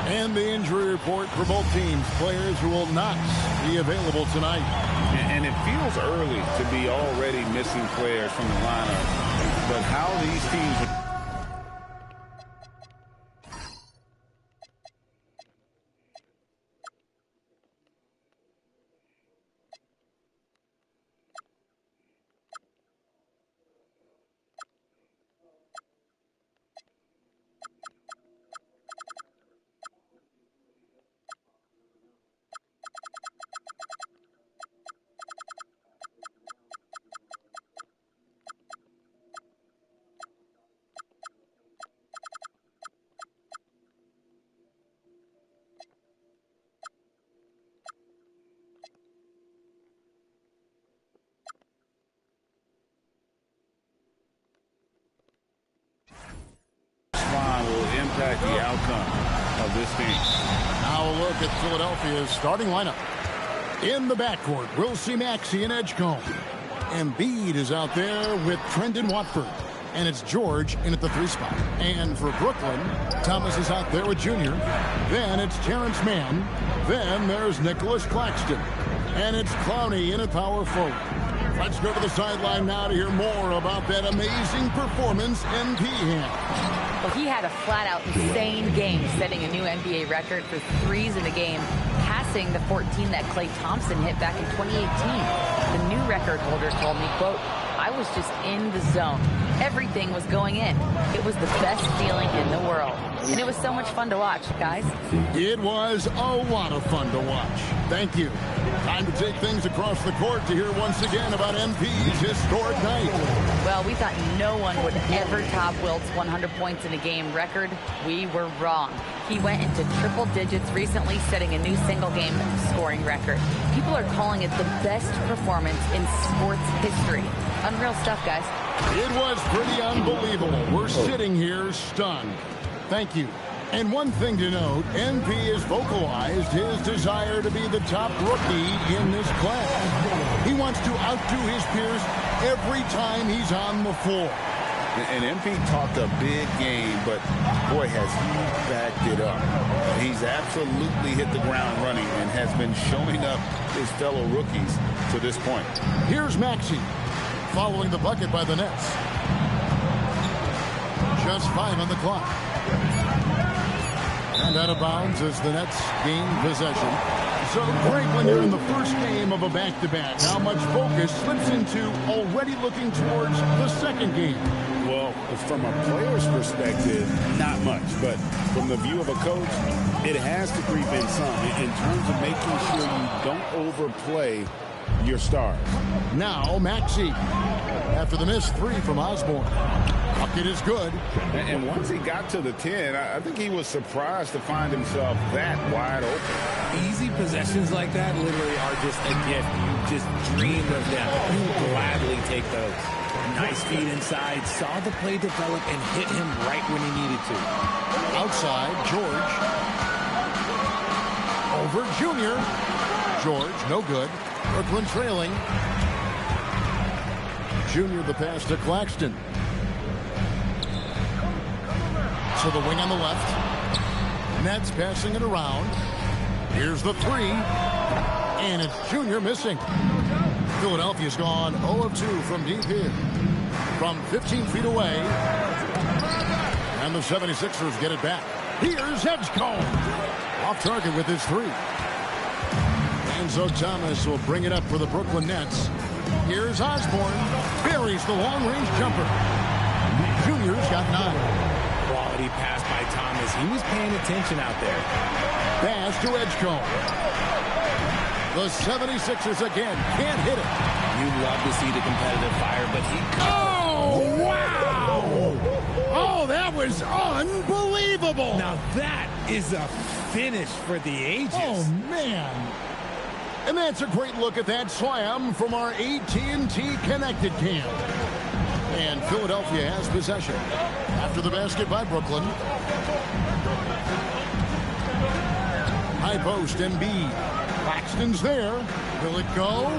And the injury report for both teams. Players who will not be available tonight. And it feels early to be already missing players from the lineup. But how these teams... will impact the outcome of this game. Now a look at Philadelphia's starting lineup. In the backcourt, we'll see Maxey and Edgecombe. Embiid is out there with Trendon Watford. And it's George in at the 3 spot. And for Brooklyn, Thomas is out there with Junior. Then it's Terrence Mann. Then there's Nicholas Claxton. And it's Clowney in at power forward. Let's go to the sideline now to hear more about that amazing performance MP had. Well, he had a flat-out insane game, setting a new NBA record for threes in a game, passing the 14 that Klay Thompson hit back in 2018. The new record holder told me, quote, "I was just in the zone. Everything was going in. It was the best feeling in the world." And it was so much fun to watch, guys. It was a lot of fun to watch. Thank you. Time to take things across the court to hear once again about MP's historic night. Well, we thought no one would ever top Wilt's 100 points in a game record. We were wrong. He went into triple digits recently, setting a new single-game scoring record. People are calling it the best performance in sports history. Unreal stuff, guys. It was pretty unbelievable. We're sitting here stunned. Thank you. And one thing to note, MP has vocalized his desire to be the top rookie in this class. He wants to outdo his peers every time he's on the floor. And MP talked a big game, but boy, has he backed it up. He's absolutely hit the ground running and has been showing up his fellow rookies to this point. Here's Maxey following the bucket by the Nets. Just 5 on the clock. And out of bounds as the Nets gain possession. So great when you're in the first game of a back-to-back. How much focus slips into already looking towards the second game. Well, from a player's perspective, not much. But from the view of a coach, it has to creep in some in terms of making sure you don't overplay your stars. Now Maxey after the missed 3 from Osborne. Bucket is good. And once he got to the 10, I think he was surprised to find himself that wide open. Easy possessions like that literally are just a gift. You just dreamed of them. You gladly take those. Nice feed inside, saw the play develop and hit him right when he needed to. Outside, George. Over Junior. George, no good. Brooklyn trailing. Junior the pass to Claxton. So the wing on the left. Nets passing it around. Here's the 3. And it's Junior missing. Philadelphia's gone 0 of 2 from deep here. From 15 feet away. And the 76ers get it back. Here's Edgecombe. Off target with his 3. Enzo Thomas will bring it up for the Brooklyn Nets. Here's Osborne. Buries the long-range jumper. Junior's got 9. Quality pass by Thomas. He was paying attention out there. Pass to Edgecombe. The 76ers again can't hit it. You love to see the competitive fire, but he... Oh, wow! Oh, that was unbelievable! Now that is a finish for the ages. Oh, man. And that's a great look at that slam from our AT&T Connected Cam. And Philadelphia has possession after the basket by Brooklyn. High post, Embiid. Claxton's there. Will it go?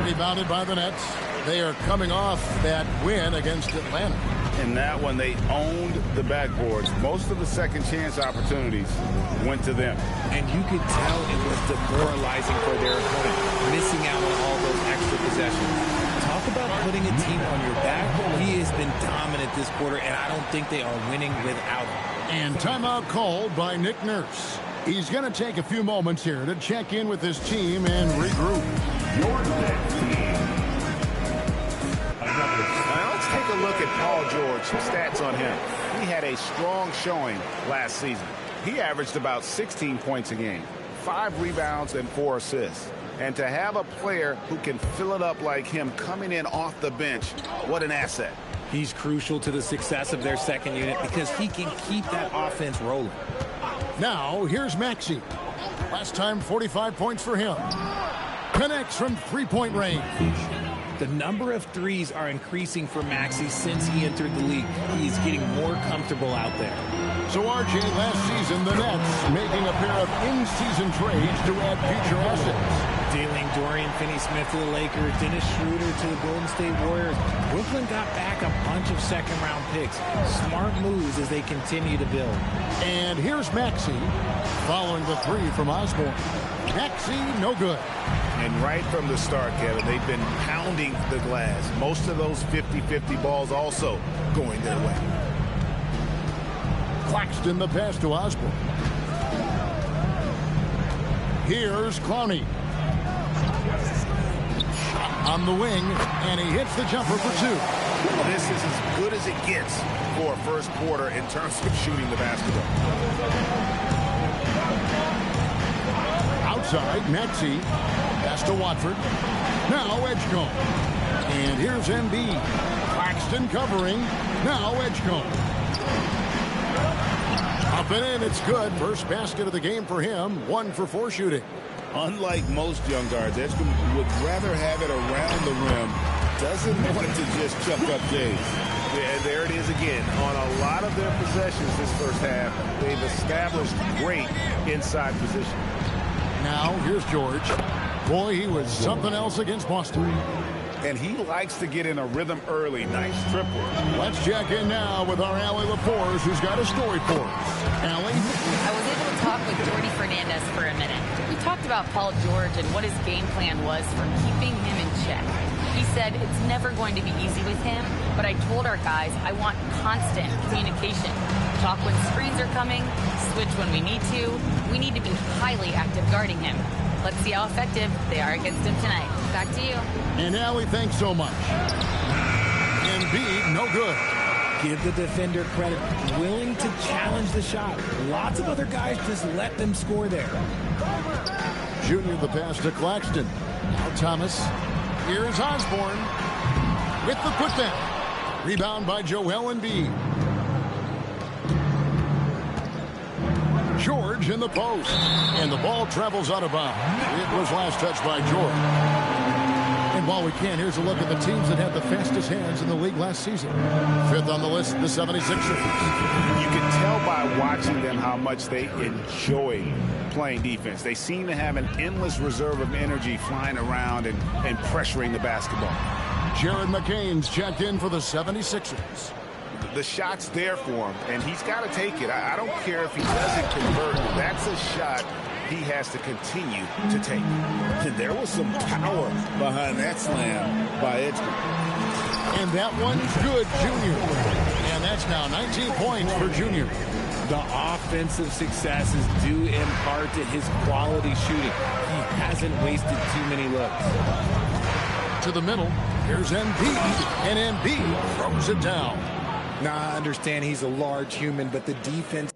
Rebounded by the Nets. They are coming off that win against Atlanta. In that one, they owned the backboards. Most of the second chance opportunities went to them. And you could tell it was demoralizing for their opponent, missing out on all those extra possessions. Talk about putting a team on your back. He has been dominant this quarter, and I don't think they are winning without him. And timeout called by Nick Nurse. He's going to take a few moments here to check in with his team and regroup. Now let's take a look at Paul George. Some stats on him. He had a strong showing last season. He averaged about 16 points a game, 5 rebounds and 4 assists. And to have a player who can fill it up like him coming in off the bench, what an asset. He's crucial to the success of their second unit because he can keep that offense rolling. Now, here's Maxey. Last time, 45 points for him. Connects from three-point range. The number of threes are increasing for Maxey since he entered the league. He's getting more comfortable out there. So, RJ, last season, the Nets making a pair of in-season trades to add future assets. Dealing Dorian Finney-Smith to the Lakers, Dennis Schroeder to the Golden State Warriors. Brooklyn got back a bunch of second-round picks. Smart moves as they continue to build. And here's Maxey following the three from Osborne. Maxey, no good. And right from the start, Kevin, they've been pounding the glass. Most of those 50-50 balls also going their way. Claxton the pass to Osborne. Here's Clowney. On the wing, and he hits the jumper for 2. This is as good as it gets for a first quarter in terms of shooting the basketball. Outside, Maxey. Pass to Watford. Now Edgecombe. And here's Embiid. Claxton covering. Now Edgecombe. Up and in, it's good. First basket of the game for him. 1 for 4 shooting. Unlike most young guards, Edgecombe would rather have it around the rim. Doesn't want to just chuck up Jays. And there it is again. On a lot of their possessions this first half, they've established great inside position. Now, here's George. Boy, he was something else against Boston. And he likes to get in a rhythm early. Nice triple. Let's check in now with our Allie LaForce, who's got a story for us. Allie? I was able to talk with Jordy Fernandez for a minute. We talked about Paul George and what his game plan was for keeping him in check. He said it's never going to be easy with him, but I told our guys I want constant communication. Talk when screens are coming, switch when we need to. We need to be highly active guarding him. Let's see how effective they are against him tonight. Back to you. And Allie, thanks so much. Embiid, no good. Give the defender credit. Willing to challenge the shot. Lots of other guys just let them score there. Junior the pass to Claxton. Now Thomas. Here's Osborne with the putdown. Rebound by Joel Embiid. George in the post. And the ball travels out of bounds. It was last touched by George. And while we can, here's a look at the teams that had the fastest hands in the league last season. 5th on the list, the 76ers. You can tell by watching them how much they enjoy playing defense. They seem to have an endless reserve of energy flying around and pressuring the basketball. Jared McCain's checked in for the 76ers. The shot's there for him, and he's got to take it. I don't care if he doesn't convert. That's a shot he has to continue to take. And there was some power behind that slam by Edgecombe. And that one's good, Junior. And that's now 19 points for Junior. The offensive success is due in part to his quality shooting. He hasn't wasted too many looks. To the middle, here's Embiid, and Embiid throws it down. Now, I understand he's a large human, but the defense...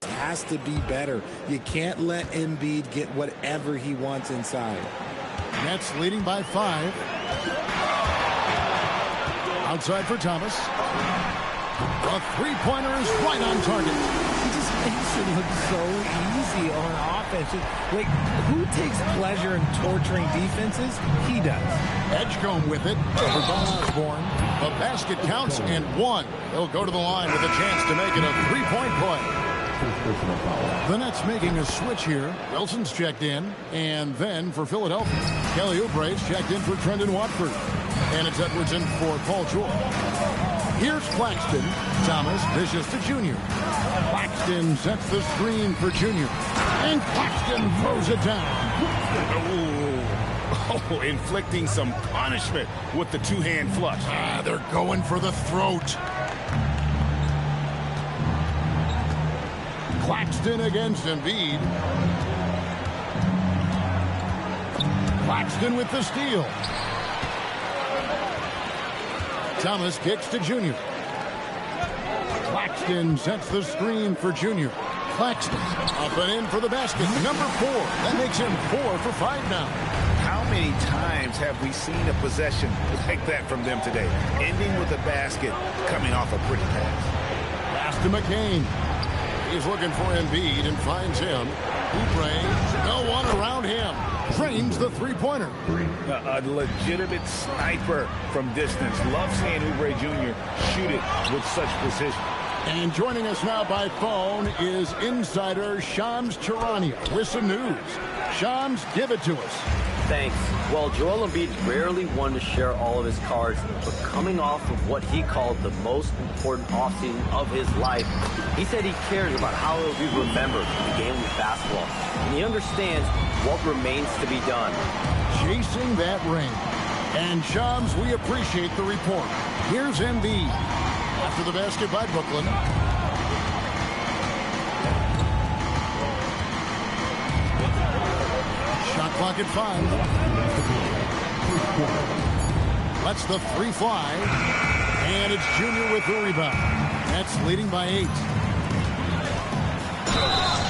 has to be better. You can't let Embiid get whatever he wants inside. Nets leading by 5. Outside for Thomas. A three-pointer is right on target. He's makes it look so easy on offense. Like, who takes pleasure in torturing defenses? He does. Edgecombe with it over Osborne. The basket counts and one. He'll go to the line with a chance to make it a three-point play. The Nets making a switch here. Wilson's checked in. And then for Philadelphia, Kelly Oubre's checked in for Trendon Watford. And it's Edwards for Paul George. Here's Claxton. Thomas dishes to Junior. Claxton sets the screen for Junior. And Claxton throws it down. Oh, inflicting some punishment with the two-hand flush. They're going for the throat. Claxton against Embiid. Claxton with the steal. Thomas kicks to Junior. Claxton sets the screen for Junior. Claxton up and in for the basket. Number 4. That makes him 4 for 5 now. How many times have we seen a possession like that from them today? Ending with a basket, coming off a pretty pass. Pass to McCain. He's looking for Embiid and finds him. Oubre, no one around him. Drains the three-pointer. A legitimate sniper from distance. Love seeing Oubre Jr. shoot it with such precision. And joining us now by phone is insider Shams Charania with some news. Shams, give it to us. Thanks. Well, Joel Embiid rarely wanted to share all of his cards, but coming off of what he called the most important offseason of his life, he said he cares about how it will be remembered in the game of basketball, and he understands what remains to be done. Chasing that ring. And Shams, we appreciate the report. Here's Embiid. After the basket by Brooklyn. Shot clock at 5. Lets the 3 fly. And it's Junior with the rebound. That's leading by 8.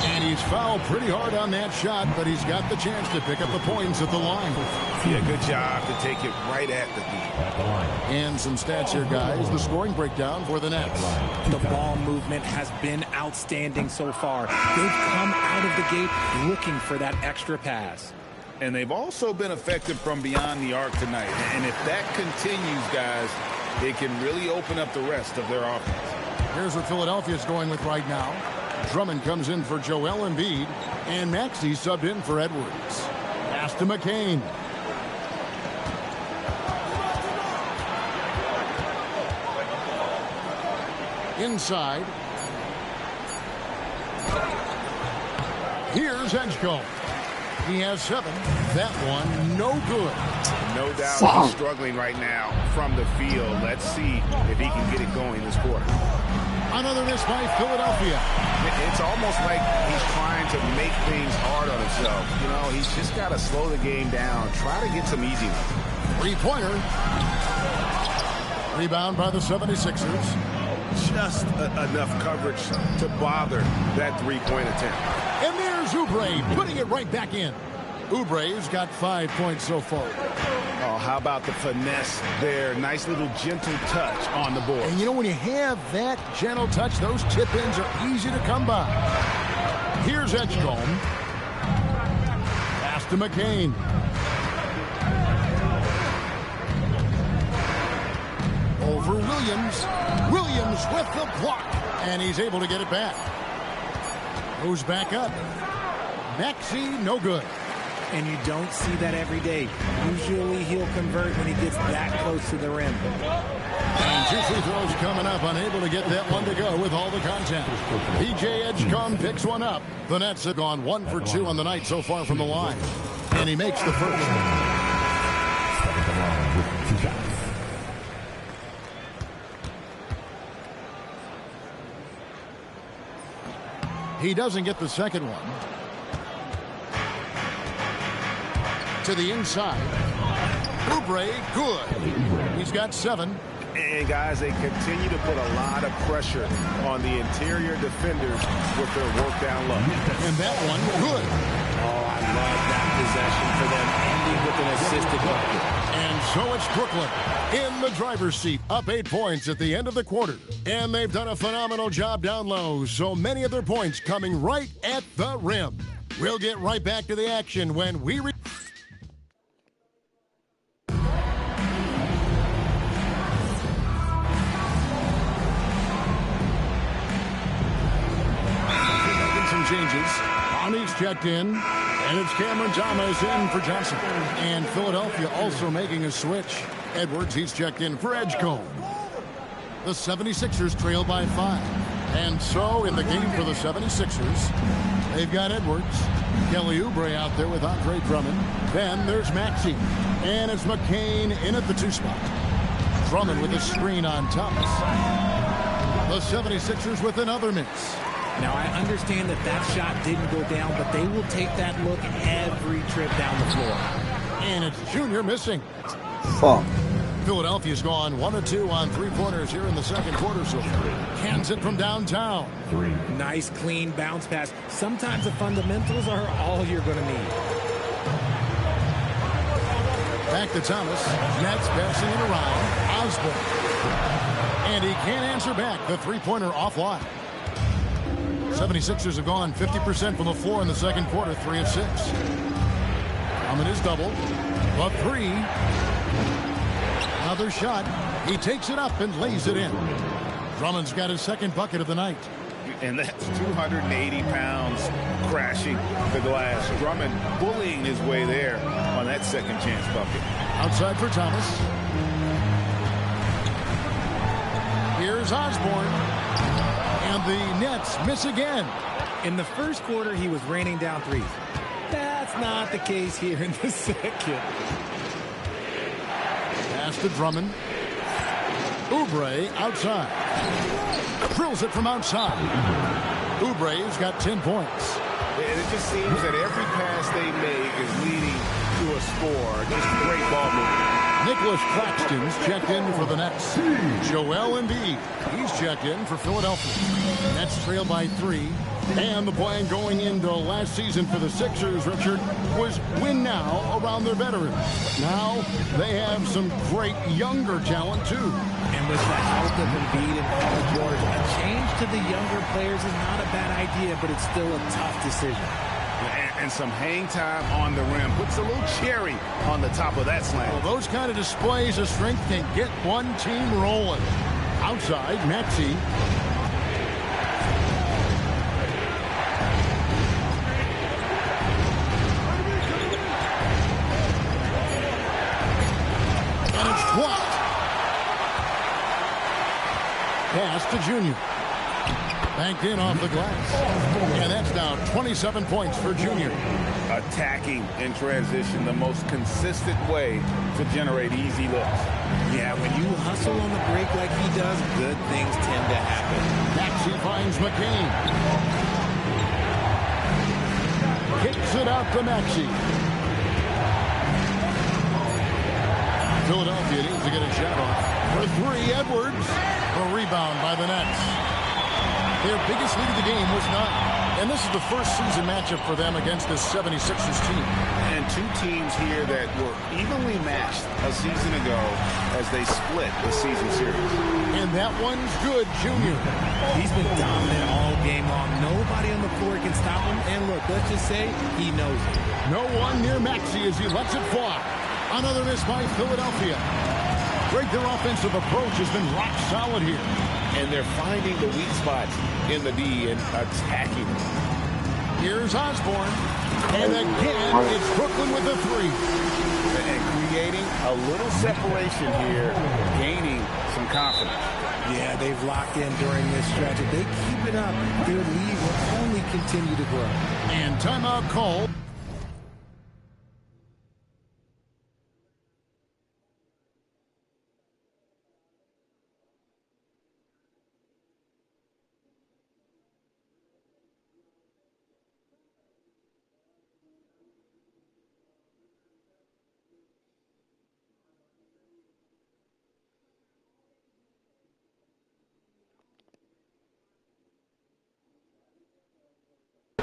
And he's fouled pretty hard on that shot, but he's got the chance to pick up the points at the line. Yeah, good job to take it right at the hoop. And some stats here, guys. The scoring breakdown for the Nets. The ball movement has been outstanding so far. They've come out of the gate looking for that extra pass. And they've also been effective from beyond the arc tonight. And if that continues, guys, it can really open up the rest of their offense. Here's what Philadelphia's going with right now. Drummond comes in for Joel Embiid, and Maxey subbed in for Edwards. Pass to McCain. Inside. Here's Edgecombe. He has 7. That one, no good. No doubt he's struggling right now from the field. Let's see if he can get it going this quarter. Another miss by Philadelphia. It's almost like he's trying to make things hard on himself. You know, he's just got to slow the game down. Try to get some easy ones. Three-pointer. Rebound by the 76ers. Just enough coverage to bother that three-point attempt. And there's Oubre putting it right back in. Oubre's got 5 points so far. Oh, how about the finesse there? Nice little gentle touch on the board. And you know, when you have that gentle touch, those tip-ins are easy to come by. Here's Edgecombe. Pass to McCain. Over Williams. Williams with the block. And he's able to get it back. Goes back up. Maxey, no good. And you don't see that every day. Usually he'll convert when he gets that close to the rim. And 2 free throws coming up, unable to get that one to go with all the contact. PJ Edgecombe picks one up. The Nets have gone 1 for 2 on the night so far from the line. And he makes the first. He doesn't get the second one. To the inside. Oubre, good. He's got 7. And, guys, they continue to put a lot of pressure on the interior defenders with their work down low. And that one, good. Oh, I love that possession for them, ending with an assisted bucket. And so it's Brooklyn in the driver's seat, up 8 points at the end of the quarter. And they've done a phenomenal job down low, so many of their points coming right at the rim. We'll get right back to the action when we some changes. Bonnie's checked in, and it's Cameron Thomas in for Johnson. And Philadelphia also making a switch. Edwards, he's checked in for Edgecombe. The 76ers trail by 5. And so in the game for the 76ers, they've got Edwards, Kelly Oubre out there with Andre Drummond. Then there's Maxey, and it's McCain in at the 2 spot. Drummond with a screen on Thomas. The 76ers with another miss. Now, I understand that that shot didn't go down, but they will take that look every trip down the floor. And it's Junior missing. Fuck. Philadelphia's gone 1 of 2 on 3-pointers here in the second quarter. So cans it from downtown. Nice, clean bounce pass. Sometimes the fundamentals are all you're going to need. Back to Thomas. Nets passing it around. Osborne. And he can't answer back. The 3-pointer offline. 76ers have gone 50% from the floor in the second quarter, 3 of 6. Drummond is doubled. The 3. Another shot. He takes it up and lays it in. Drummond's got his second bucket of the night. And that's 280 pounds crashing the glass. Drummond bullying his way there on that second chance bucket. Outside for Thomas. Here's Osborne. And the Nets miss again. In the first quarter, he was raining down threes. That's not the case here in the second. Pass to Drummond. Oubre outside. Drills it from outside. Oubre's got 10 points. And it just seems that every pass they make is leading to a score. Just great ball movement. Nicholas Claxton's checked in for the Nets. Joel Embiid, he's checked in for Philadelphia. Nets trail by 3. And the plan going into last season for the Sixers, Richard, was win now around their veterans. Now they have some great younger talent, too. And with the health of Embiid and Paul George, a change to the younger players is not a bad idea, but it's still a tough decision. And some hang time on the rim. Puts a little cherry on the top of that slam. Well, those kind of displays of strength can get one team rolling. Outside, Maxey. And it's blocked. Pass to Junior. Banked in off the glass. And that's now 27 points for Junior. Attacking in transition, the most consistent way to generate easy looks. Yeah, when you hustle on the break like he does, good things tend to happen. Maxey finds McCain. Kicks it out to Maxey. Philadelphia needs to get a shot off. For 3, Edwards. A rebound by the Nets. Their biggest lead of the game was not. And this is the first season matchup for them against this 76ers team. And 2 teams here that were evenly matched a season ago as they split the season series. And that one's good, Junior. He's been dominant all game long. Nobody on the floor can stop him. And look, let's just say he knows it. No one near Maxey as he lets it fly. Another miss by Philadelphia. Great, their offensive approach has been rock solid here. And they're finding the weak spots in the D and attacking. Here's Osborne. And again, it's Brooklyn with the 3. And creating a little separation here, gaining some confidence. Yeah, they've locked in during this stretch. If they keep it up, their lead will only continue to grow. And timeout call.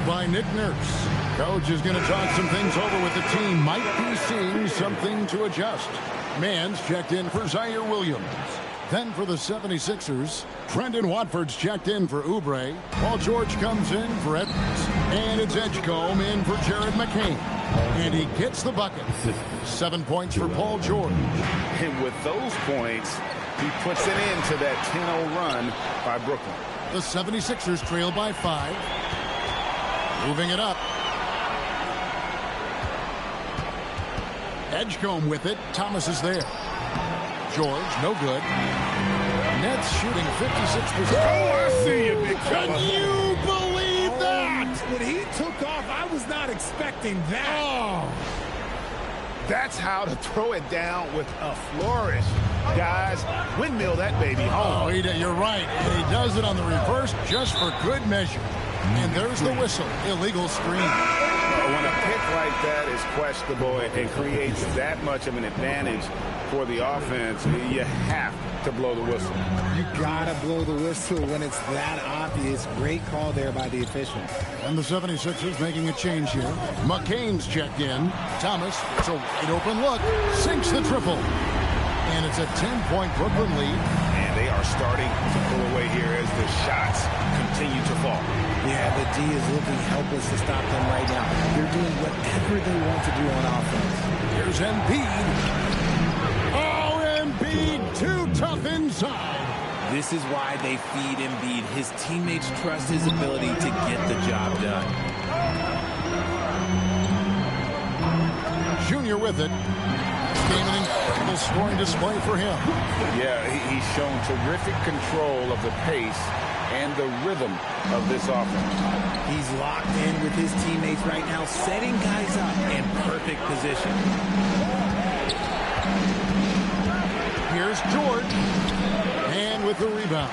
By Nick Nurse. Coach is going to talk some things over with the team. Might be seeing something to adjust. Mann's checked in for Zaire Williams. Then for the 76ers, Trendon Watford's checked in for Oubre. Paul George comes in for Edwards. And it's Edgecombe in for Jared McCain. And he gets the bucket. 7 points for Paul George. And with those points, he puts it into that 10-0 run by Brooklyn. The 76ers trail by 5. Moving it up. Edgecombe with it. Thomas is there. George, no good. Nets shooting 56%. Oh, I see you, big fella. Can you believe that? When he took off, I was not expecting that. Oh. That's how to throw it down with a flourish. Guys, windmill that baby home. Oh, you're right. And he does it on the reverse just for good measure. And there's the whistle. Illegal screen. When a pick like that is questionable and creates that much of an advantage for the offense, you have to blow the whistle. You gotta blow the whistle when it's that obvious. Great call there by the official. And the 76ers making a change here. McCain's checked in. Thomas, it's a wide open look. Sinks the triple. And it's a 10-point Brooklyn lead. And they are starting to pull away here as the shots continue to fall. Yeah, the D is looking helpless to stop them right now. They're doing whatever they want to do on offense. Here's Embiid. Oh, Embiid, too tough inside. This is why they feed Embiid. His teammates trust his ability to get the job done. Junior with it. Game an incredible scoring display for him. Yeah, he's shown terrific control of the pace and the rhythm of this offense. He's locked in with his teammates right now, setting guys up in perfect position. Here's George. And with the rebound.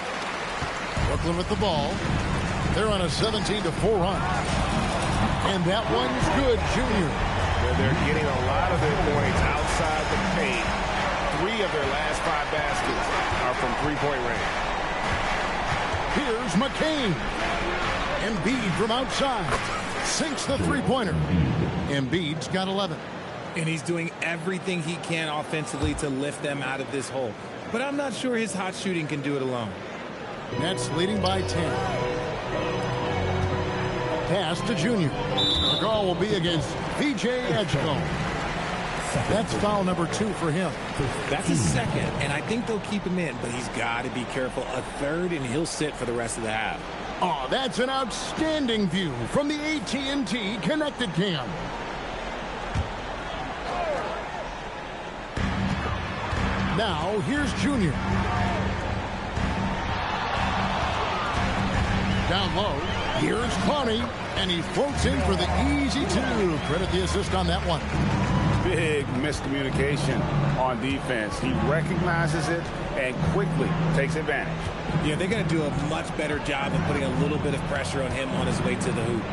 Brooklyn with the ball. They're on a 17-4 run. And that one's good, Junior. They're getting a lot of their points outside the paint. 3 of their last 5 baskets are from three-point range. Here's McCain. Embiid from outside. Sinks the three-pointer. Embiid's got 11. And he's doing everything he can offensively to lift them out of this hole. But I'm not sure his hot shooting can do it alone. Nets leading by 10. Pass to Junior. The call will be against VJ Edgecombe. That's foul number 2 for him. That's a second, and I think they'll keep him in, but he's got to be careful. A third, and he'll sit for the rest of the half. Oh, that's an outstanding view from the AT&T Connected Cam. Now, here's Junior. Down low, here's Connie, and he floats in for the easy 2. Credit the assist on that one. Big miscommunication on defense. He recognizes it and quickly takes advantage. Yeah, they're going to do a much better job of putting a little bit of pressure on him on his way to the hoop.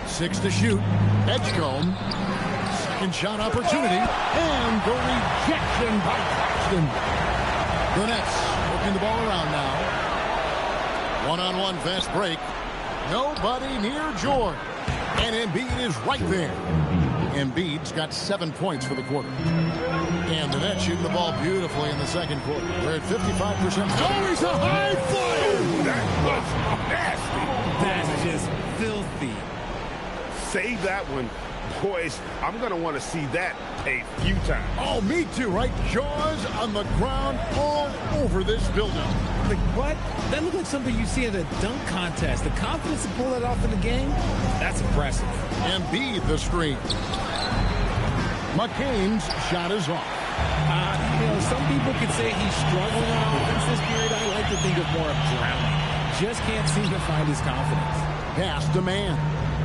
6 to shoot. Edgecombe. Second shot opportunity. And the rejection by Claxton. The Nets working the ball around now. One-on-one fast break. Nobody near George. And Embiid is right there. Embiid's got 7 points for the quarter. And the Nets shooting the ball beautifully in the second quarter. We're at 55%. Oh, he's a high flyer! That was nasty. That's just filthy. Save that one. Boys, I'm going to want to see that a few times. Oh, me too, right? Jaws on the ground all over this building. Like, what? That looked like something you see at a dunk contest. The confidence to pull that off in the game? That's impressive. Embiid the screen. McCain's shot is off. Some people could say he's struggling on offense this period. I like to think of more of drowning. Just can't seem to find his confidence. Pass to man.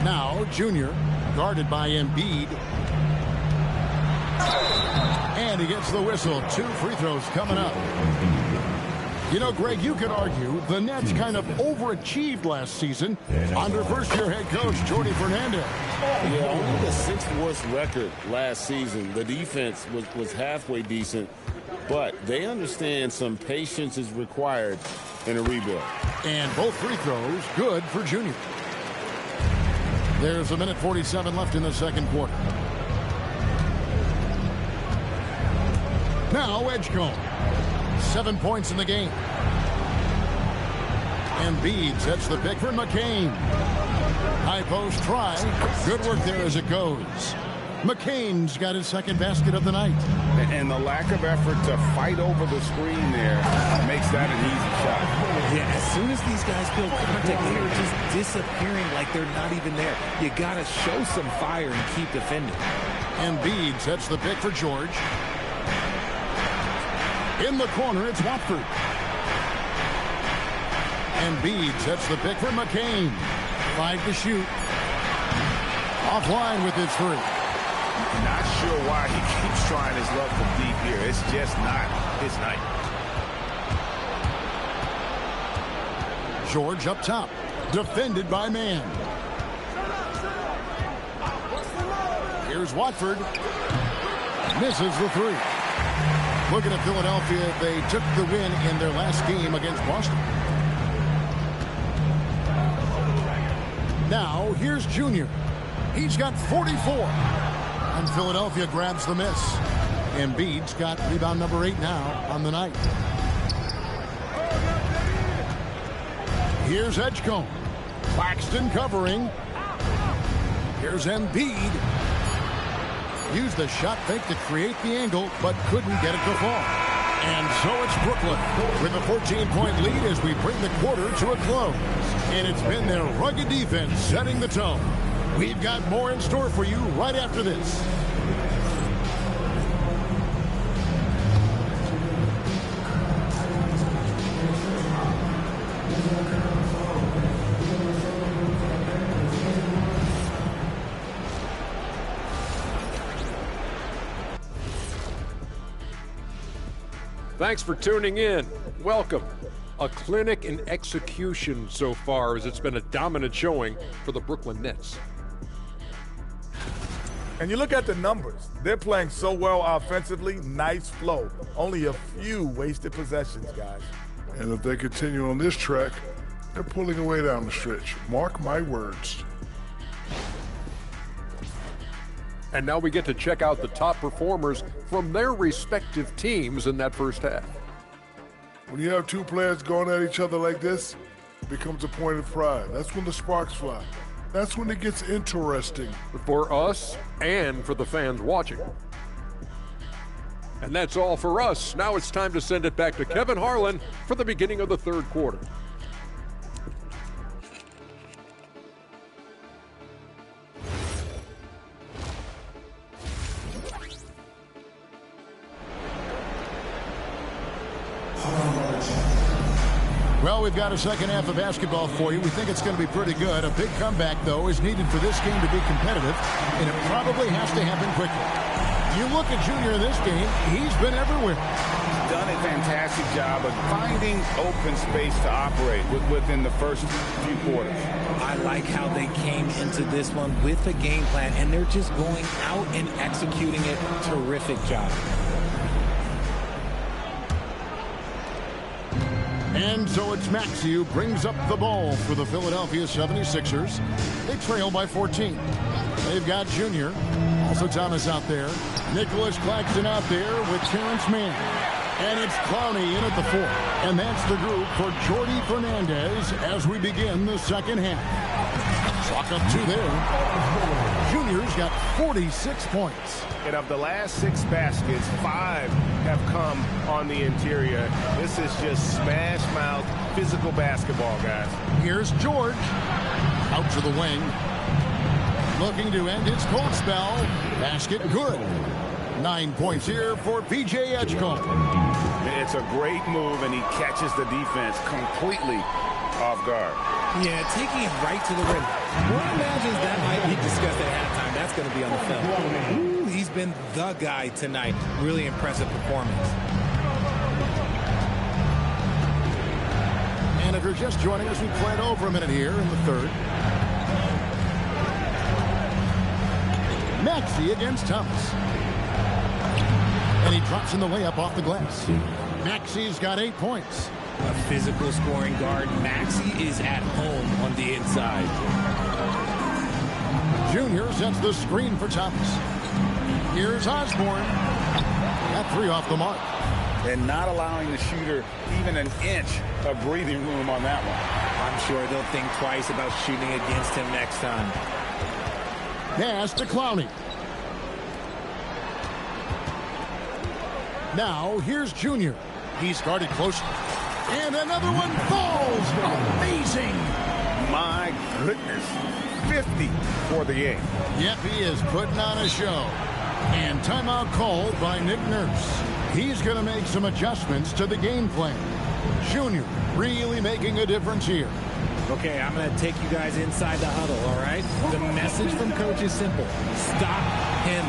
Now, Junior, guarded by Embiid. And he gets the whistle. 2 free throws coming up. You know, Greg, you could argue the Nets kind of overachieved last season under first-year head coach Jordy Fernandez. Yeah, only the 6th worst record last season. The defense was halfway decent, but they understand some patience is required in a rebuild. And both free throws good for Junior. There's 1:47 left in the second quarter. Now Edgecombe. 7 points in the game. Embiid sets the pick for McCain. High post try. Good work there as it goes. McCain's got his second basket of the night. And the lack of effort to fight over the screen there makes that an easy shot. Yeah, as soon as these guys feel contact, they are just disappearing like they're not even there. You got to show some fire and keep defending. Embiid sets the pick for George. In the corner, it's Watford. Embiid sets the pick for McCain. 5 to shoot. Offline with his three. Not sure why he keeps trying his luck from deep here. It's just not his night. George up top. Defended by Man. Here's Watford. Misses the three. Looking at Philadelphia, they took the win in their last game against Boston. Now, here's Junior. He's got 44. And Philadelphia grabs the miss. Embiid's got rebound number 8 now on the night. Here's Edgecombe. Claxton covering. Here's Embiid. Used the shot fake to create the angle, but couldn't get it to fall. And so it's Brooklyn with a 14-point lead as we bring the quarter to a close. And it's been their rugged defense setting the tone. We've got more in store for you right after this. Thanks for tuning in. Welcome. A clinic in execution so far, as it's been a dominant showing for the Brooklyn Nets. And you look at the numbers. They're playing so well offensively. Nice flow. Only a few wasted possessions, guys. And if they continue on this track, they're pulling away down the stretch. Mark my words. And now we get to check out the top performers from their respective teams in that first half. When you have two players going at each other like this, it becomes a point of pride. That's when the sparks fly. That's when it gets interesting. For us and for the fans watching. And that's all for us. Now it's time to send it back to Kevin Harlan for the beginning of the third quarter. Well, we've got a second half of basketball for you. We think it's going to be pretty good. A big comeback, though, is needed for this game to be competitive, and it probably has to happen quickly. You look at Junior in this game, he's been everywhere. He's done a fantastic job of finding open space to operate within the first few quarters. I like how they came into this one with a game plan, and they're just going out and executing it. Terrific job. And so it's Maxey who brings up the ball for the Philadelphia 76ers. They trail by 14. They've got Junior. Also Thomas out there. Nicholas Claxton out there with Terrence Mann. And it's Clowney in at the 4. And that's the group for Jordi Fernandez as we begin the second half. Clock up 2 there. Junior's got 46 points. And of the last 6 baskets, 5 have come on the interior. This is just smash mouth physical basketball, guys. Here's George. Out to the wing. Looking to end his cold spell. Basket good. 9 points here for P.J. Edgecombe. It's a great move, and he catches the defense completely off guard. Yeah, taking it right to the rim. One imagines that might be discussed at halftime. That's going to be on the film. Ooh, he's been the guy tonight. Really impressive performance. And if you're just joining us, we played over a minute here in the third. Maxey against Thomas. And he drops in the layup off the glass. Maxey's got 8 points. A physical scoring guard. Maxey is at home on the inside. Junior sets the screen for Thomas. Here's Osborne. That three off the mark. And not allowing the shooter even an inch of breathing room on that one. I'm sure they'll think twice about shooting against him next time. Pass to Clowney. Now, here's Junior. He's guarded closely. And another one falls. Amazing. My goodness. 50 for the game. Yep, he is putting on a show. And timeout called by Nick Nurse. He's going to make some adjustments to the game plan. Junior really making a difference here. Okay, I'm going to take you guys inside the huddle, all right? The message from Coach is simple. Stop him.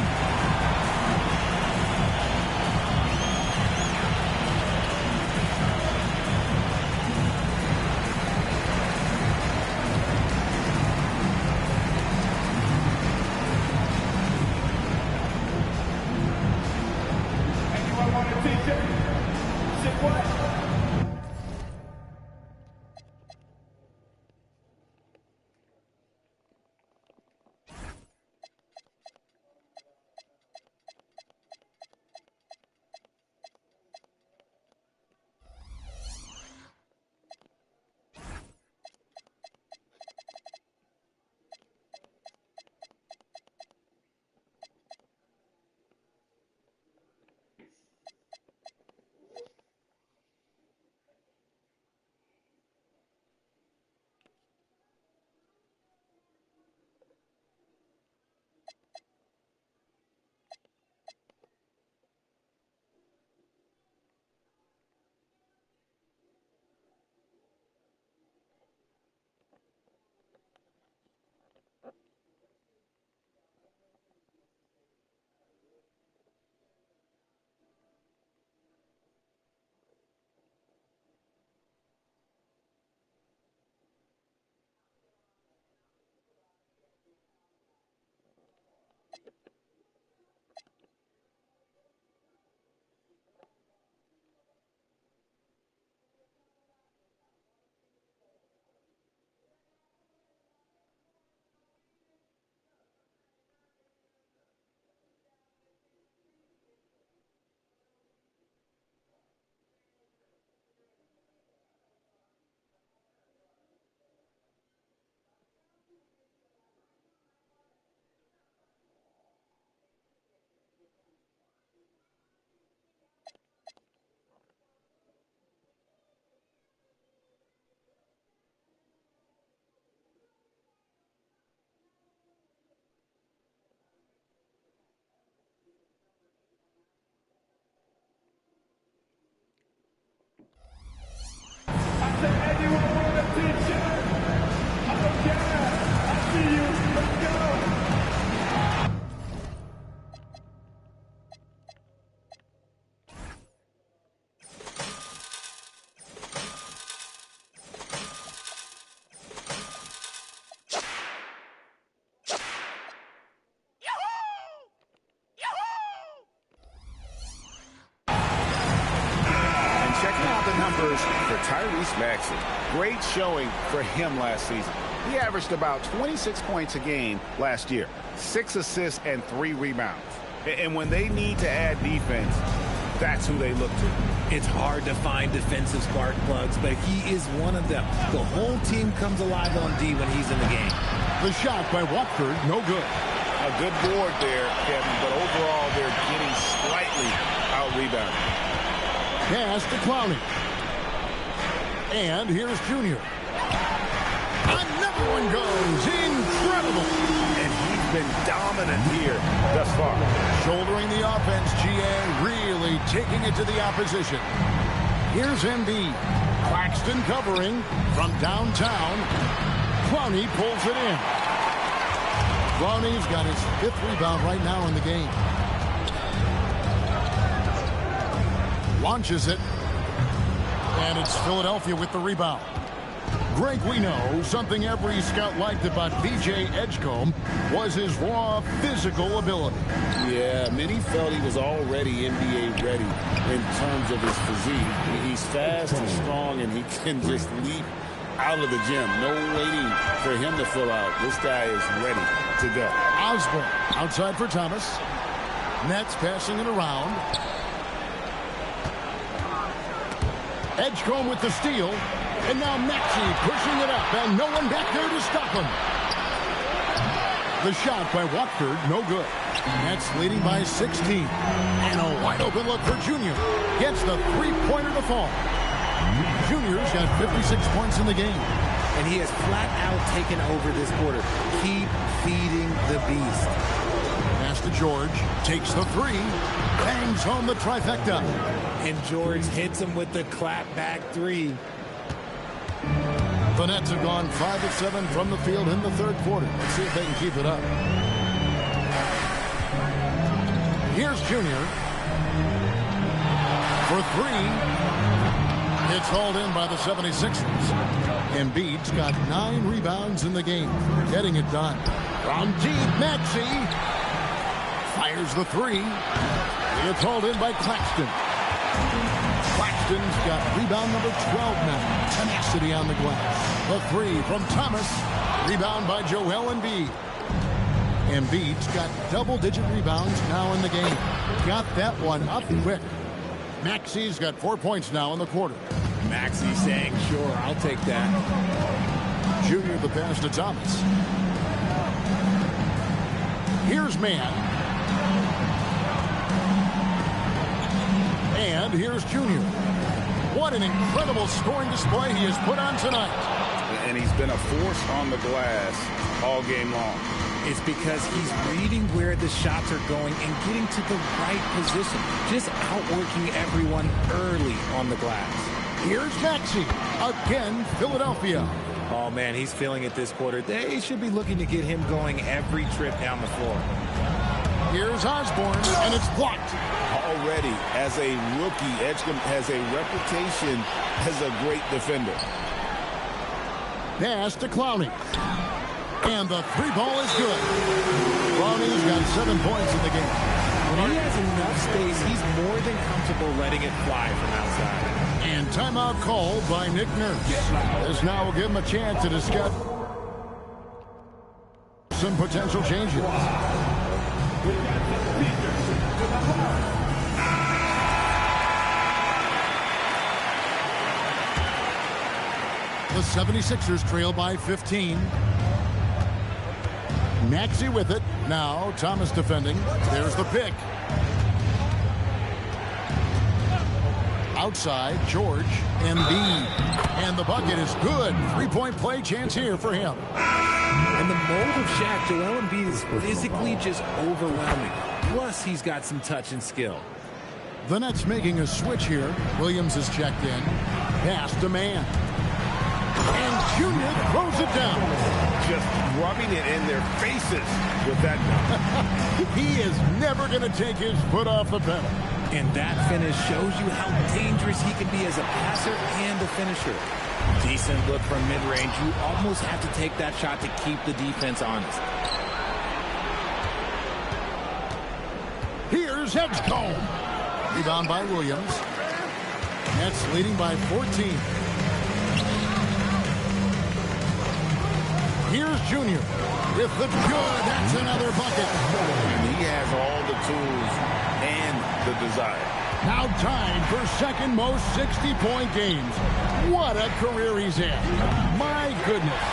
For Tyrese Maxey, great showing for him last season. He averaged about 26 points a game last year, 6 assists and 3 rebounds. And when they need to add defense, that's who they look to. It's hard to find defensive spark plugs, but he is one of them. The whole team comes alive on D when he's in the game. The shot by Watford, no good. A good board there, Kevin, but overall they're getting slightly out-rebounded. Pass to Clowney. And here's Junior. Another one goes. Incredible. And he's been dominant here thus far. Shouldering the offense, GA really taking it to the opposition. Here's Embiid. Claxton covering from downtown. Clowney pulls it in. Clowney's got his 5th rebound right now in the game. Launches it. And it's Philadelphia with the rebound. Greg, we know something every scout liked about B.J. Edgecombe was his raw physical ability. Yeah, many felt he was already NBA ready in terms of his physique. He's fast and strong, and he can just leap out of the gym. No waiting for him to fill out. This guy is ready to go. Osborne outside for Thomas. Nets passing it around. Edgecombe with the steal. And now Maxey pushing it up. And no one back there to stop him. The shot by Watford, no good. Nets leading by 16. And a wide open look for Junior. Gets the three-pointer to fall. Junior's got 56 points in the game. And he has flat out taken over this quarter. Keep feeding the beast. Pass to George. Takes the three. Bangs home the trifecta. And George hits him with the clap back three. The Nets have gone 5 of 7 from the field in the third quarter. Let's see if they can keep it up. Here's Junior. For three. It's hauled in by the 76ers. Embiid's got 9 rebounds in the game. Getting it done. From deep, Maxey fires the three. It's hauled in by Claxton. Claxton's got rebound number 12 now. Tenacity on the glass. The three from Thomas. Rebound by Joel Embiid. Embiid's got double-digit rebounds now in the game. Got that one up quick. Maxey's got 4 points now in the quarter. Maxey saying, sure, I'll take that. Junior the pass to Thomas. Here's Mann. And here's Junior. What an incredible scoring display he has put on tonight. And he's been a force on the glass all game long. It's because he's reading where the shots are going and getting to the right position. Just outworking everyone early on the glass. Here's Maxey. Again, Philadelphia. Oh, man, he's feeling it this quarter. They should be looking to get him going every trip down the floor. Here's Osborne, and it's blocked. Already, as a rookie, Edgecombe has a reputation as a great defender. Pass to Clowney. And the three ball is good. Clowney's got 7 points in the game. When he has enough space, he's more than comfortable letting it fly from outside. And timeout called by Nick Nurse. This now will give him a chance to discuss some potential changes. The 76ers trail by 15. Maxey with it. Now Thomas defending. There's the pick. Outside, George, Embiid. And the bucket is good. Three-point play chance here for him. And the mold of Shaq, Joel Embiid is physically just overwhelming. Plus, he's got some touch and skill. The Nets making a switch here. Williams is checked in. Pass to Mann. And Junior throws it down. Just rubbing it in their faces with that gun. He is never going to take his foot off the pedal. And that finish shows you how dangerous he can be as a passer and a finisher. Decent look from mid-range. You almost have to take that shot to keep the defense honest. Here's Edgecombe. Rebound by Williams. Nets leading by 14. Here's Junior with the good. That's another bucket. And he has all the tools and the desire. Now tied for second most 60-point games. What a career he's had. My goodness.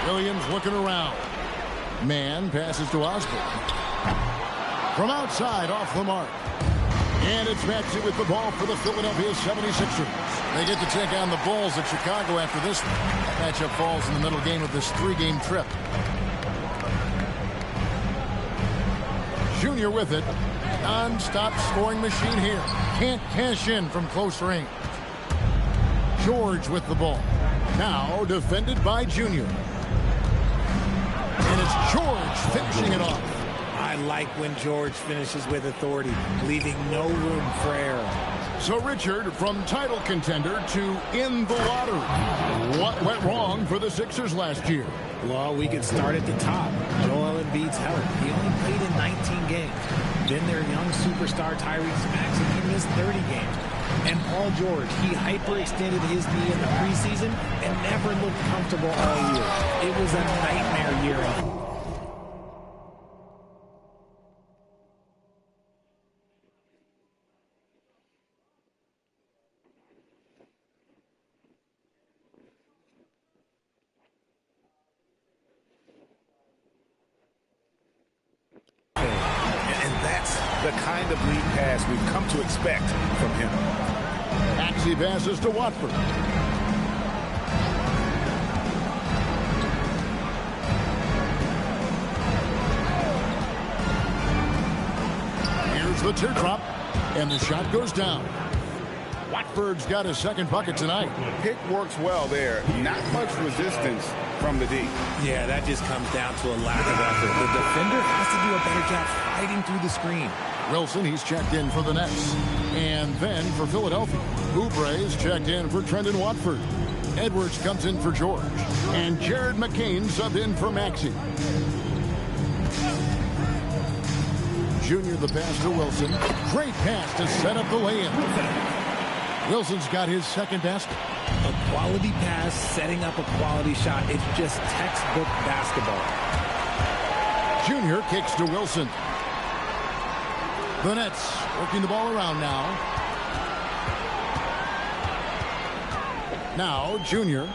Williams looking around. Mann passes to Osborne. From outside off the mark. And it's Maxey with the ball for the Philadelphia 76ers. They get to take on the Bulls at Chicago after this matchup falls in the middle game of this 3-game trip. Junior with it. Non-stop scoring machine here. Can't cash in from close range. George with the ball. Now defended by Junior. And it's George finishing it off. I like when George finishes with authority, leaving no room for error. So Richard, from title contender to in the lottery. What went wrong for the Sixers last year? Well, we could start at the top. Joel Embiid's health. He only played in 19 games. Then their young superstar Tyrese Maxey, he missed 30 games. And Paul George, he hyperextended his knee in the preseason and never looked comfortable all year. It was a nightmare year. The kind of lead pass we've come to expect from him. Maxey passes to Watford. Here's the teardrop, and the shot goes down. Watford's got his second bucket tonight. Pick works well there. Not much resistance from the D. Yeah, that just comes down to a lack of effort. The defender has to do a better job fighting through the screen. Wilson, he's checked in for the Nets. And then for Philadelphia, Oubre's checked in for Trendon Watford. Edwards comes in for George. And Jared McCain subbed in for Maxey. Junior the pass to Wilson. Great pass to set up the lay-in. Wilson's got his second basket. A quality pass, setting up a quality shot. It's just textbook basketball. Junior kicks to Wilson. The Nets working the ball around now. Now Junior.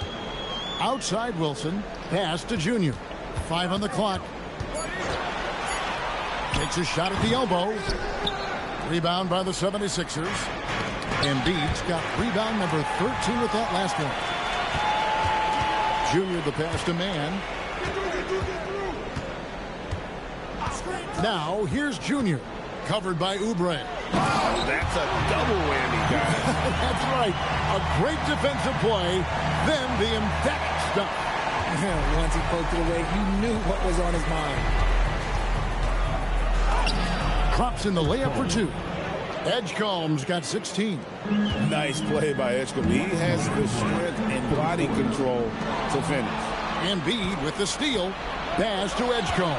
Outside Wilson. Pass to Junior. 5 on the clock. Takes a shot at the elbow. Rebound by the 76ers. Embiid's got rebound number 13 with that last one. Junior the pass to Mann. Now here's Junior. Covered by Oubre. Oh, that's a double whammy, guys. That's right. A great defensive play. Then the emphatic stuff. Once he poked it away, you knew what was on his mind. Drops in the layup for 2. Edgecombe's got 16. Nice play by Edgecombe. He has the strength and body control to finish. Embiid with the steal. Pass to Edgecombe.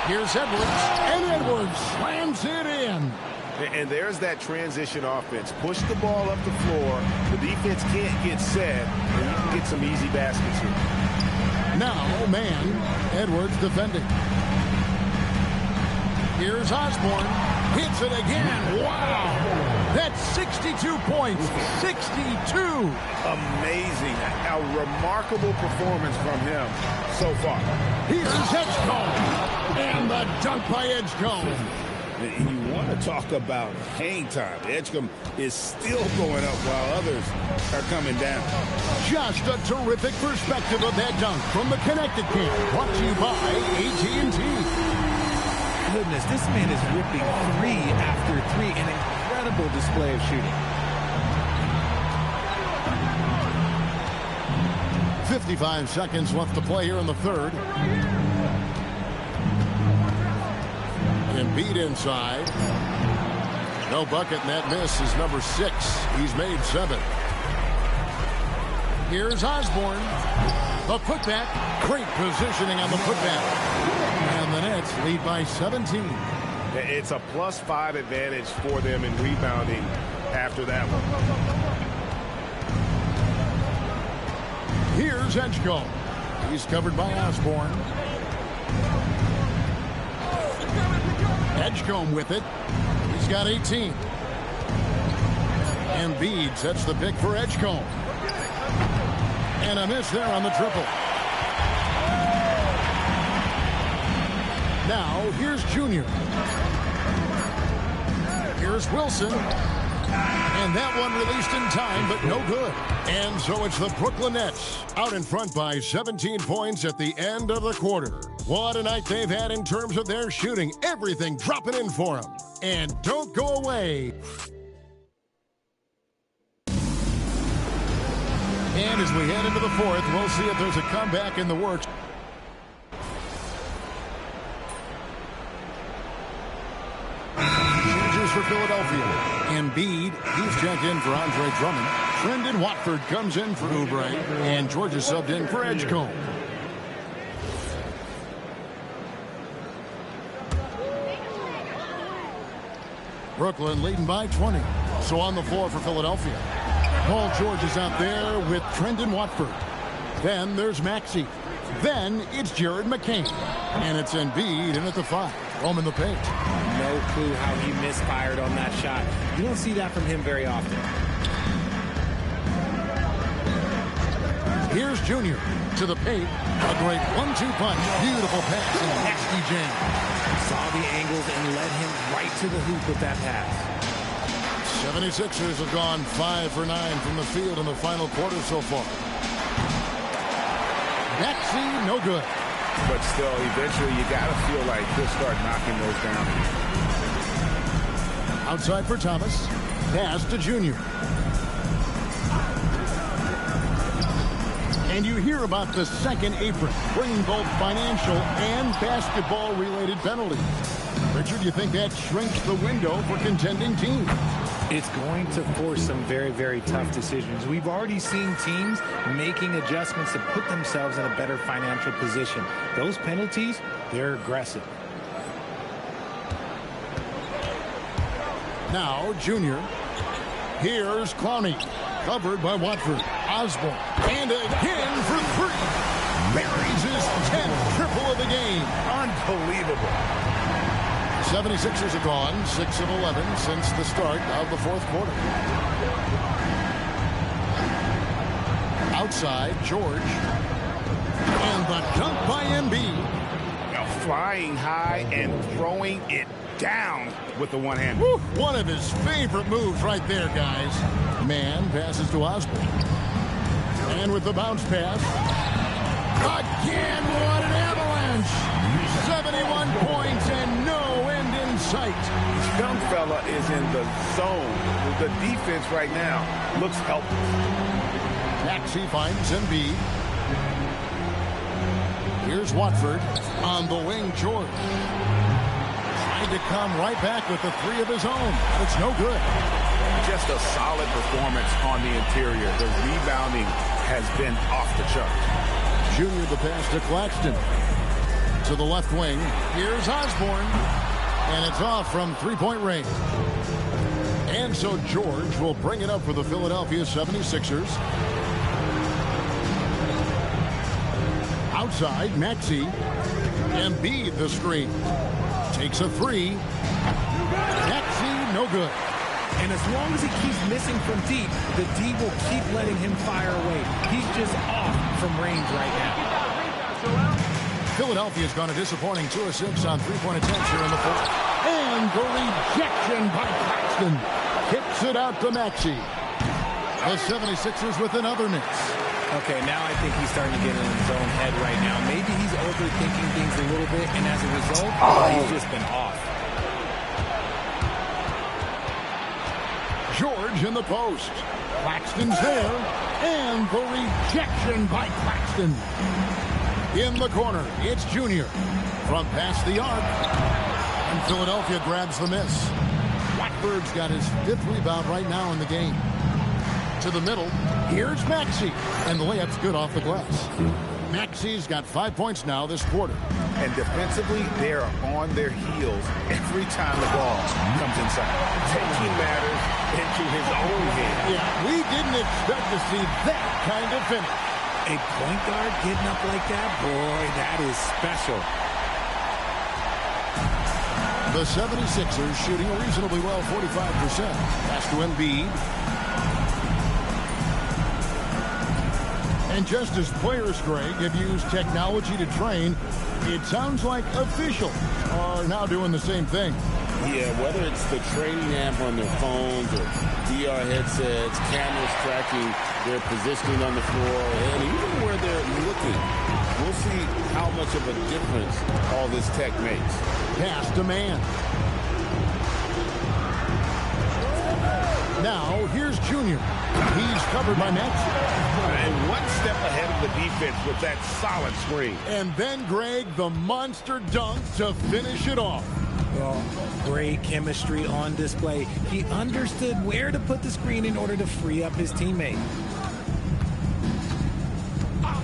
Here's Edwards. And Edwards slams it in. And there's that transition offense. Push the ball up the floor. The defense can't get set, and you can get some easy baskets here. Now, man, Edwards defending. Here's Osborne. Hits it again. Wow. That's 62 points. 62. Amazing. A remarkable performance from him so far. Here's Edgecombe. And the dunk by Edgecombe. You want to talk about hang time. Edgecombe is still going up while others are coming down. Just a terrific perspective of that dunk from the Connected Camp. Brought to you by AT&T. Goodness, this man is ripping 3 after 3. An incredible display of shooting. 55 seconds left to play here in the third. Embiid inside. No bucket, and that miss is number 6. He's made 7. Here's Osborne. The putback. Great positioning on the putback. And the Nets lead by 17. It's a +5 advantage for them in rebounding after that one. Here's Edgecombe. He's covered by Osborne. Edgecombe with it. He's got 18. Embiid sets the pick for Edgecombe. And a miss there on the triple. Now, here's Junior. Here's Wilson. And that one released in time, but no good. And so it's the Brooklyn Nets out in front by 17 points at the end of the quarter. What a night they've had in terms of their shooting. Everything dropping in for them. And don't go away. And as we head into the fourth, we'll see if there's a comeback in the works. Changes for Philadelphia. Embiid, he's checked in for Andre Drummond. Trendon Watford comes in for Oubre. And Georgia subbed in for Edgecombe. Brooklyn leading by 20. So on the floor for Philadelphia, Paul George is out there with Trendon Watford. Then there's Maxey. Then it's Jared McCain. And it's Embiid in at the 5. Roaming the paint. No clue how he misfired on that shot. You don't see that from him very often. Here's Junior to the paint. A great 1-2 punch. Beautiful pass and nasty jam. Saw the angles and led him right to the hoop with that pass. 76ers have gone 5 for 9 from the field in the final quarter so far. Maxey, no good. But still, eventually you got to feel like he'll start knocking those down. Outside for Thomas. Pass to Junior. And you hear about the second apron, bringing both financial and basketball-related penalties. Richard, do you think that shrinks the window for contending teams? It's going to force some very, very tough decisions. We've already seen teams making adjustments to put themselves in a better financial position. Those penalties, they're aggressive. Now, Junior. Here's Clowney. Covered by Watford. Osborne. And again for 3. Buries his 10th triple of the game. Unbelievable. 76ers are gone 6 of 11 since the start of the fourth quarter. Outside, George. And the dunk by Embiid. Now flying high and throwing it down with the one-hand. One of his favorite moves right there, guys. Man passes to Osborne. And with the bounce pass. Again, what an avalanche. 71 points and no end in sight. This young fella is in the zone. The defense right now looks helpless. Maxey finds Embiid. Here's Watford on the wing. George trying to come right back with the 3 of his own. But it's no good. Just a solid performance on the interior. The rebounding has been off the chart. Junior the pass to Claxton. To the left wing. Here's Osborne. And it's off from three-point range. And so George will bring it up for the Philadelphia 76ers. Outside, Maxey. Embiid the screen. Takes a 3. Maxey, no good. And as long as he keeps missing from deep, the D will keep letting him fire away. He's just off from range right now. Philadelphia's gone a disappointing 2 of 6 on three-point attempts here in the fourth. And the rejection by Claxton. Kicks it out to Maxey. The 76ers with another miss. Okay, now I think he's starting to get in his own head right now. Maybe he's overthinking things a little bit, and as a result, he's just been off. George in the post. Claxton's there. And the rejection by Claxton. In the corner, it's Junior. From past the arc. And Philadelphia grabs the miss. Watford's got his 5th rebound right now in the game. To the middle, here's Maxey. And the layup's good off the glass. Maxey's got 5 points now this quarter. And defensively, they are on their heels every time the ball comes inside. Taking matters into his own hand. Yeah, we didn't expect to see that kind of finish. A point guard getting up like that, boy, that is special. The 76ers shooting reasonably well, 45%. Pass to Embiid. And just as players, Greg, have used technology to train, it sounds like officials are now doing the same thing. Yeah, whether it's the training app on their phones or VR headsets, cameras tracking their positioning on the floor, and even where they're looking, we'll see how much of a difference all this tech makes. Pass to man. Now, here's Junior. He's covered by Maxey. And one step ahead of the defense with that solid screen. And then, Greg, the monster dunk to finish it off. Oh, great chemistry on display. He understood where to put the screen in order to free up his teammate.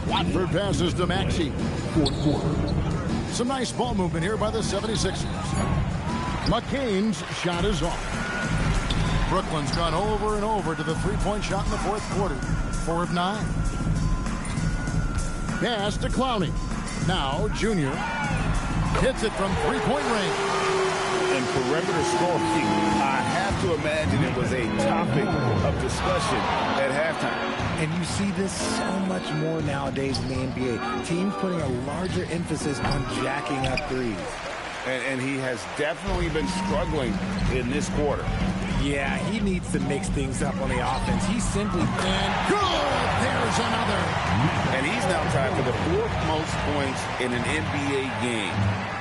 Watford passes to Maxey. Fourth quarter. Some nice ball movement here by the 76ers. McCain's shot is off. Brooklyn's gone over and over to the three-point shot in the fourth quarter. 4 of 9. Pass to Clowney. Now Junior hits it from three-point range. And perimeter scoring, I have to imagine it was a topic of discussion at halftime. And you see this so much more nowadays in the NBA. Teams putting a larger emphasis on jacking up threes. And he has definitely been struggling in this quarter. Yeah, he needs to mix things up on the offense. He's simply... And good! There's another. And he's now tied for the 4th most points in an NBA game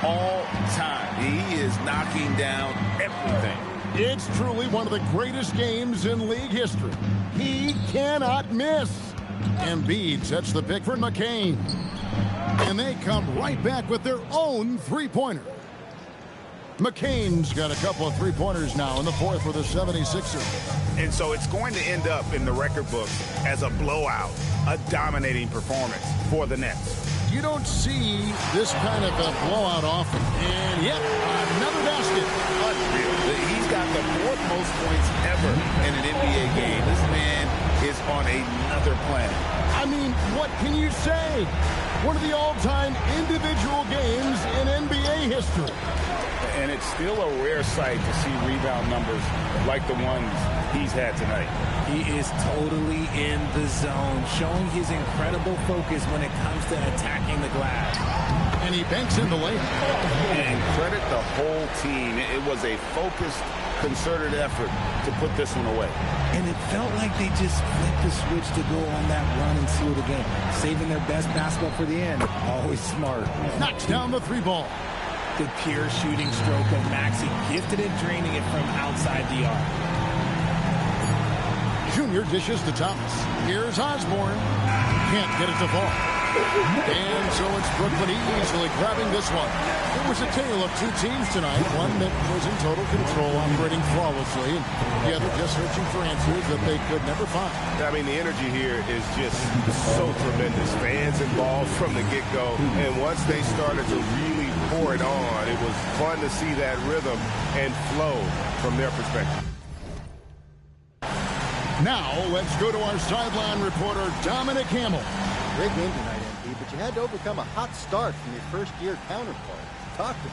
all time. He is knocking down everything. It's truly one of the greatest games in league history. He cannot miss. Embiid sets the pick for McCain. And they come right back with their own three-pointer. McCain's got a couple of three-pointers now in the fourth for the 76ers. And so it's going to end up in the record books as a blowout, a dominating performance for the Nets. You don't see this kind of a blowout often. And yep, another basket. Unreal. He's got the 4th most points ever in an NBA game. This man is on another planet. I mean, what can you say? One of the all-time individual games in NBA history. And it's still a rare sight to see rebound numbers like the ones he's had tonight. He is totally in the zone, showing his incredible focus when it comes to attacking the glass. And he banks in the layup. And credit the whole team. It was a focused, concerted effort to put this one away. And it felt like they just flipped the switch to go on that run and seal the game, saving their best basketball for the end. Always smart. Knocks down the three ball. The pure shooting stroke of Maxey, gifted at draining it from outside the arc. Junior dishes to Thomas. Here's Osborne. Can't get it to fall. And so it's Brooklyn easily grabbing this one. It was a tale of two teams tonight. One that was in total control, operating flawlessly, and the other just searching for answers that they could never find. I mean, the energy here is just so tremendous. Fans involved from the get-go. And once they started to really pour it on, it was fun to see that rhythm and flow from their perspective. Now, let's go to our sideline reporter, Dominic Hamill. Great game tonight, MP, but you had to overcome a hot start from your first-year counterpart. Talk to me.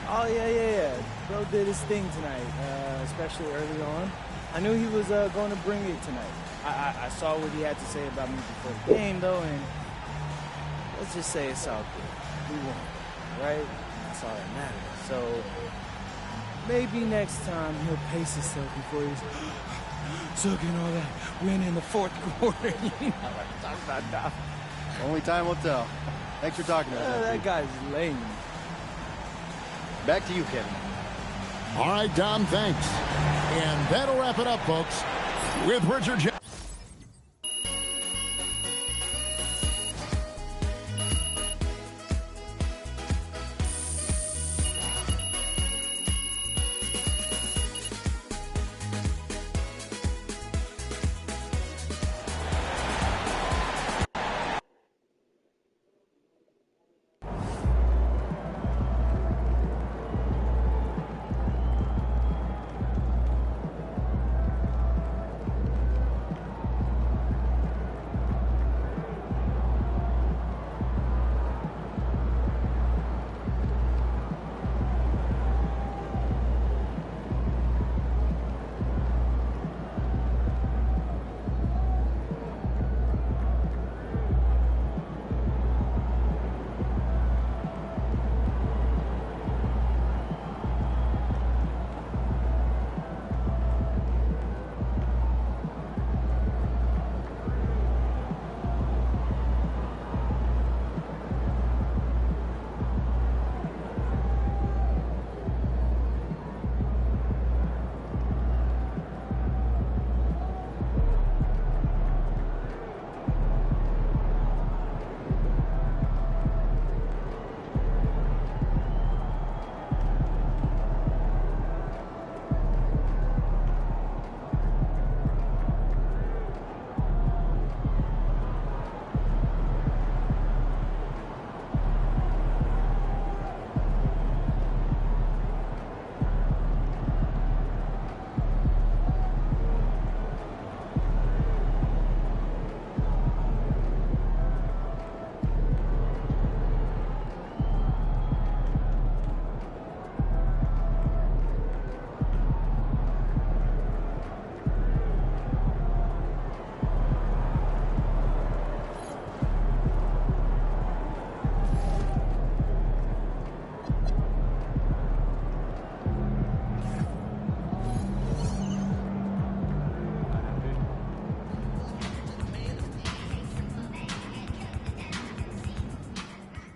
Oh, yeah. Bro did his thing tonight, especially early on. I knew he was going to bring it tonight. I saw what he had to say about me before the game, though, and let's just say it's all good. We won, right? That's all that matters. So maybe next time he'll pace himself before he's sucking all that win in the fourth quarter. You know what I'm talking about now. Only time will tell. Thanks for talking to us. That guy's lame. Back to you, Kevin. All right, Dom, thanks. And that'll wrap it up, folks, with Richard Jackson.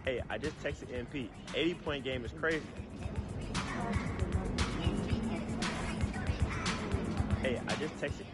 Hey, I just texted MP. 80-point game is crazy. Hey, I just texted.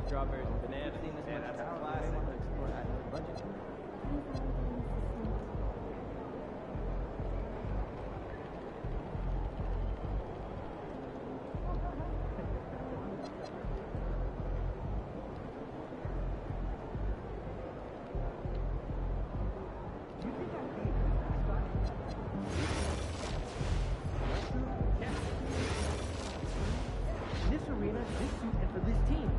Strawberries and bananas. Yeah, that's a classic. This arena, this suit, and for this team.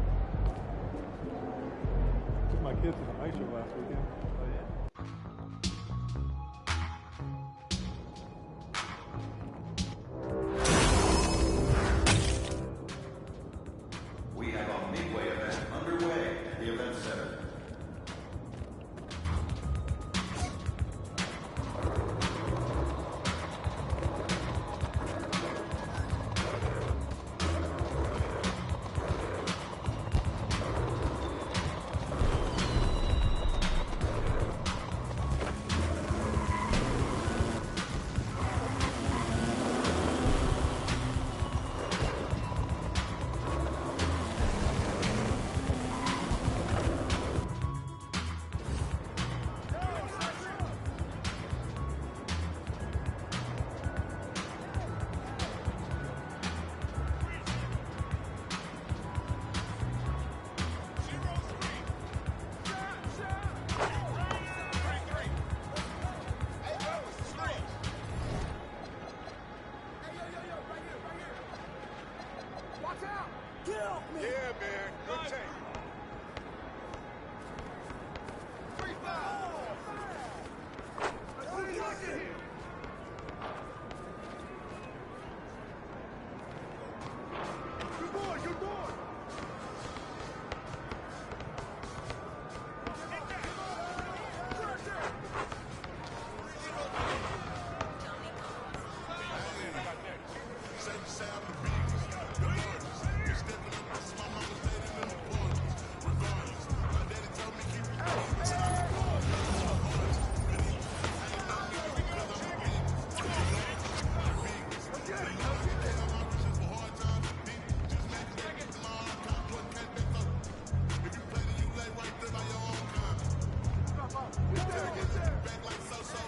Took my kids to the ice show last weekend. Oh, yeah. We have a midway event underway at the event center. Yeah, man. Good take.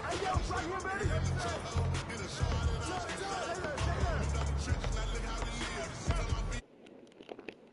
Hey, yo, right here, baby.